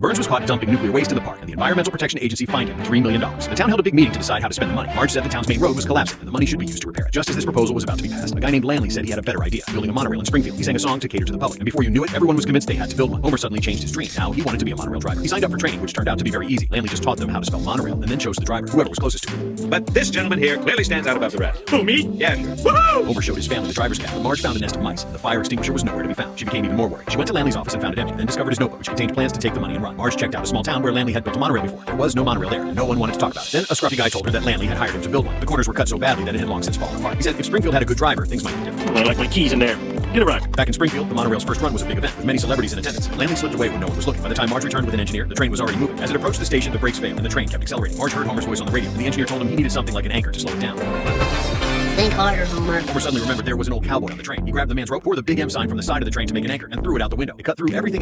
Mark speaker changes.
Speaker 1: Burns was caught dumping nuclear waste in the park, and the Environmental Protection Agency fined him $3 million. The town held a big meeting to decide how to spend the money. Marge said the town's main road was collapsing, and the money should be used to repair it. Just as this proposal was about to be passed, a guy named Lanley said he had a better idea, building a monorail in Springfield. He sang a song to cater to the public, and before you knew it, everyone was convinced they had to build one. Homer suddenly changed his dream. Now he wanted to be a monorail driver. He signed up for training, which turned out to be very easy. Lanley just taught them how to spell monorail, and then chose the driver, whoever was closest to him.
Speaker 2: But this gentleman here clearly stands out above the rest.
Speaker 3: Who, me?
Speaker 2: Yeah, sure. Woohoo!
Speaker 1: Homer showed his family the driver's cabin, but Marge found a nest of mice. The fire extinguisher was nowhere to be found. She became even more worried. She went to Lanley's office and found it empty, then discovered his notebook, which contained plans to take the money and run. Marge checked out a small town where Lanley had built a monorail before. There was no monorail there, and no one wanted to talk about it. Then a scruffy guy told her that Lanley had hired him to build one. The corners were cut so badly that it had long since fallen apart. He said if Springfield had a good driver, things might be different.
Speaker 3: I like my keys in there. Get a ride.
Speaker 1: Back in Springfield, the monorail's first run was a big event, with many celebrities in attendance. Lanley slipped away when no one was looking. By the time Marge returned with an engineer, the train was already moving. As it approached the station, the brakes failed, and the train kept accelerating. Marge heard Homer's voice on the radio, and the engineer told him he needed something like an anchor to slow it down.
Speaker 4: Think harder, Homer.
Speaker 1: Homer suddenly remembered there was an old cowboy on the train. He grabbed the man's rope, tore the big M sign from the side of the train to make an anchor, and threw it out the window. It cut through everything